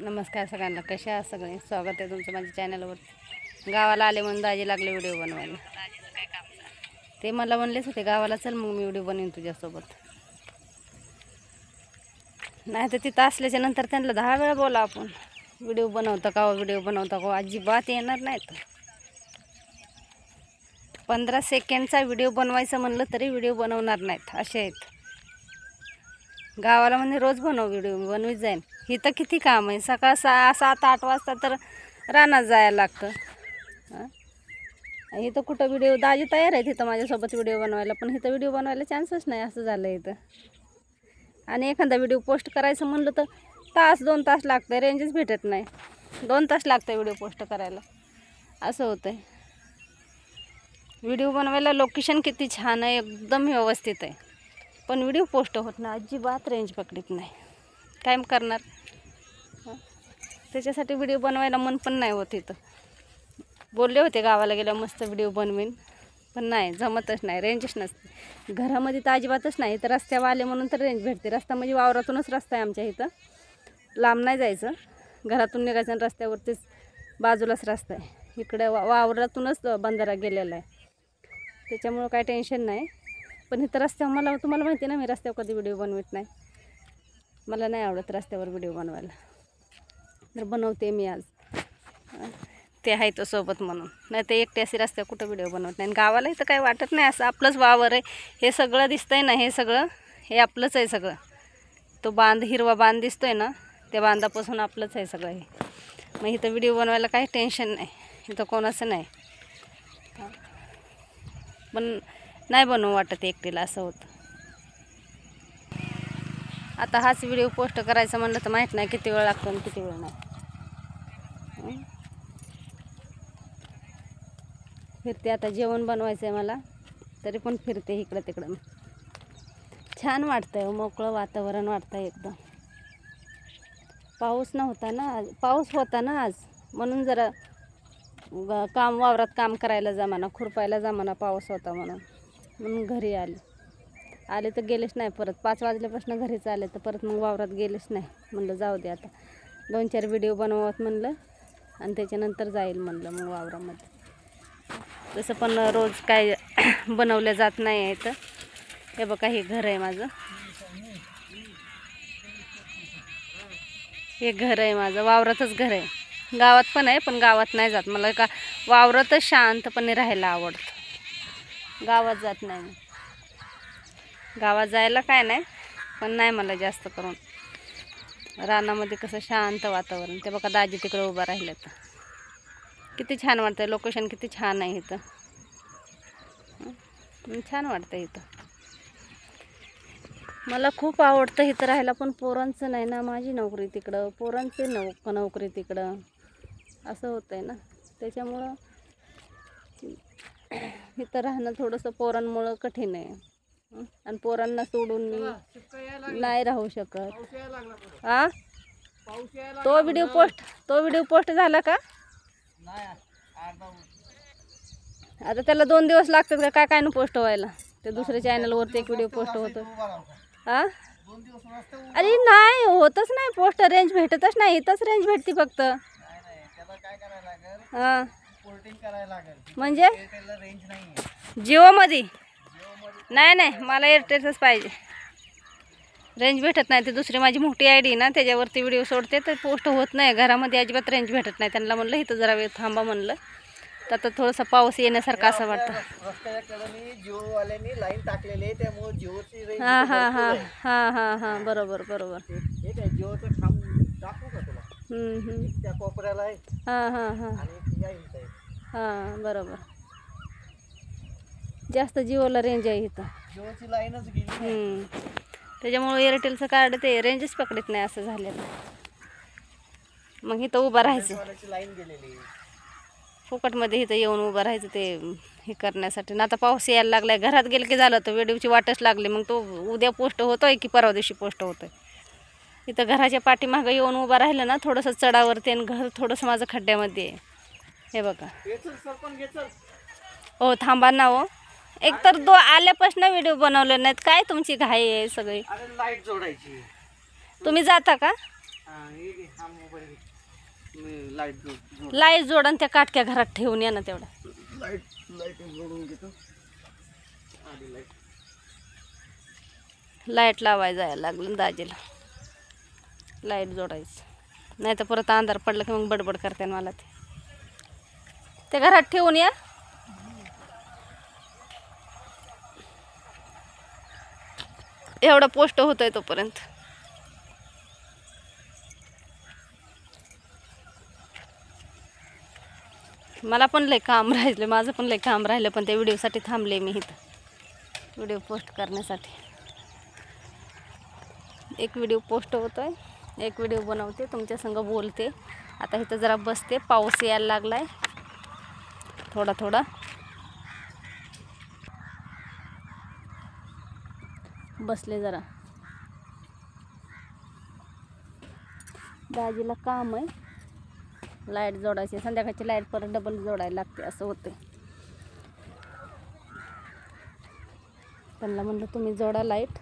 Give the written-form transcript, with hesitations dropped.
नमस्कार सगळ्यांना, कशा आहात सगळे? स्वागत आहे तुमचं माझ्या चॅनलवर। गावाला आले म्हणून दाजी लागले व्हिडिओ बनवायला। ते मला म्हणलेच होते गावाला चल, मग मी व्हिडिओ बनवीन तुझ्यासोबत। नाही तर तिथं असल्याच्या नंतर त्यांना 10 वेळा बोला आपण, व्हिडिओ बनवता का हो, व्हिडिओ बनवता का हो, अजिबात येणार नाहीत। 15 सेकंडचा व्हिडिओ बनवायचं म्हणलं तरी व्हिडिओ बनवणार नाहीत, असे आहेत। गावाला म्हणजे रोज बनव व्हिडिओ, बनवीत जाईन। इथं किती काम आहे, सकाळ 7-8 वाजता तर रानात जायला लागतं। इथं कुठं व्हिडिओ, दाजी तयार आहे तिथं माझ्यासोबत व्हिडिओ बनवायला, पण इथं व्हिडिओ बनवायला चान्सच नाही, असं झालं इथं। आणि एखादा व्हिडिओ पोस्ट करायचं म्हणलं तर तास 2 तास लागतं, रेंजच भेटत नाही। 2 तास लागतं व्हिडिओ पोस्ट करायला, असं होतं। व्हिडिओ बनवायला लोकेशन किती छान आहे, एकदम व्यवस्थित आहे, पण व्हिडिओ पोस्ट होत नाही, अजिबात रेंज पकडत नाही। टाईम करणार, त्याच्यासाठी व्हिडिओ बनवायला मन पण नाही होत। इथं बोलले होते गावाला गेल्या मस्त व्हिडिओ बनवीन, पण नाही, जमतच नाही, रेंजच नसते। घरामध्ये तर अजिबातच नाही, तर रस्त्यावर आले म्हणून तर रेंज भेटते। रस्ता म्हणजे वावरातूनच रस्ता आहे आमच्या इथं, लांब नाही जायचं, घरातून निघायचं आणि रस्त्यावरतीच बाजूलाच रस्ता आहे। इकडे वावरातूनच बंधारा गेलेला आहे, त्याच्यामुळं काय टेन्शन नाही। पण इथं रस्त्यावर तुम्हाला माहिती ना, मी रस्त्यावर कधी व्हिडिओ बनवत नाही, मला नाही आवडत रस्त्यावर व्हिडिओ बनवायला। तर बनवते मी आज, ते आहे तो सोबत म्हणून, नाही तर एकटे असे रस्त्यावर कुठं व्हिडिओ बनवत नाही। गावाला इथं काही वाटत नाही, असं आपलंच वावर आहे, हे सगळं दिसतंय ना, हे सगळं हे आपलंच आहे सगळं। तो बांध, हिरवा बांध दिसतोय ना, त्या बांधापासून आपलंच आहे सगळं हे। मग इथं व्हिडिओ बनवायला काही टेन्शन नाही, इथं कोणाचं नाही, पण नाही बनवू वाटत एकटीला, असं होतं। आता हाच व्हिडिओ पोस्ट करायचा म्हणलं तर माहीत नाही किती वेळ लागतो आणि किती वेळ नाही। फिरते आता, जेवण बनवायचं आहे मला, तरी पण फिरते इकडं तिकडं। छान वाटतंय, मोकळं वातावरण वाटतंय एकदम। पाऊस नव्हता ना आज, पाऊस होता ना आज, म्हणून जरा वावरात काम करायला जमाना, खुरपायला जमाना, पाऊस होता म्हणून घरी आले तर गेलेच नाही परत। 5 वाजल्यापासून घरीच आले, तर परत मग वावरात गेलेच नाही। म्हणलं जाऊ दे आता, 2-4 व्हिडिओ बनवत म्हणलं, आणि त्याच्यानंतर जाईल म्हणलं मग वावरामध्ये। तसं पण रोज काय बनवलं जात नाही आहे इथं। हे बघा, हे घर आहे माझं, हे घर आहे माझं, वावरातच घर आहे। गावात पण आहे, पण गावात नाही जात मला, का वावरातच शांतपणे राहायला आवडतं, गावात जात नाही मी। गावात जायला काय नाही, पण नाही मला जास्त करून, रानामध्ये कसं शांत वातावरण। ते बघा दाजी तिकडे उभा राहिलं, तर किती छान वाटतं, लोकेशन किती छान आहे इथं, छान वाटतं इथं। मला खूप आवडतं इथं राहायला, पण पोरांचं नाही ना, माझी नोकरी तिकडं, पोरांची नोकरी तिकडं, असं होतं आहे ना, त्याच्यामुळं इथं राहणं थोडंसं पोरांमुळं कठीण आहे। आणि पोरांना सोडून मी नाही राहू शकत। तो व्हिडिओ पोस्ट झाला का? आता त्याला 2 दिवस लागतात का काय काय पोस्ट व्हायला? ते दुसऱ्या चॅनलवरती एक व्हिडिओ पोस्ट होतो। अरे नाही, होतच नाही पोस्ट, रेंज भेटतच नाही, इथंच रेंज भेटते फक्त। म्हणजे जिओमध्ये नाही, मला एअरटेलच पाहिजे, रेंज भेटत नाही। ते दुसरी माझी मोठी ID ना, त्याच्यावरती व्हिडिओ सोडते, तर पोस्ट होत नाही, घरामध्ये अजिबात रेंज भेटत नाही। त्यांना म्हणलं इथं जरा वेळ थांबा म्हणलं, तर आता थोडासा पाऊस येण्यासारखं असं वाटतं। हां, बरोबर। हां, बरोबर, जास्त जिओला रेंज आहे इथं, जिओची लाईनच गेली। त्याच्यामुळे एअरटेलचं कार्ड ते रेंजच पकडत नाही, असं झालेलं। मग इथं उभं राहायचं, फुकटमध्ये इथं येऊन उभं राहायचं, ते हे करण्यासाठी ना। आता पाऊस यायला लागलाय, घरात गेलं की झालं, तर व्हिडिओची वाटच लागली, मग तो उद्या पोस्ट होतोय की परवा दिवशी पोस्ट होतोय। इथं घराच्या पाठीमागं येऊन उभं राहिलं ना, थोडंसं चढावरती, आणि घर थोडंसं माझं खड्ड्यामध्ये आहे। हे बघा, हो थांबा ना हो, एकतर आल्यापासून व्हिडिओ बनवले नाहीत, काय तुमची घाई आहे सगळी? लाईट जोडायची, तुम्ही जाता का? लाईट जोड आणि त्या काटक्या घरात ठेवून या ना तेवढा. लाईट जोडून घेतो. लाईट लावायला जायला लागलं दाजीला. लाईट जोडायचं नाही तर परत अंधार पडलं की मग बडबड करते मला ते घरात ठेवून या. एवढा पोस्ट होतोय तोपर्यंत. मला पण लय काम राहिलं, माझं पण लय काम राहिलं, पण त्या व्हिडिओसाठी थांबले मी इथं व्हिडिओ पोस्ट करण्यासाठी. एक व्हिडिओ पोस्ट होतोय, एक व्हिडिओ बनवते, तुमच्या संग बोलते. आता इथं जरा बसते, पाऊस यायला लागलाय थोडा थोडा. बसले जरा. दाजीला काम आहे, लाईट जोडायची. संध्याकाळची लाईट परत डबल जोडायला लागते असं होते. त्यांना म्हणलं तुम्ही जोडा लाईट.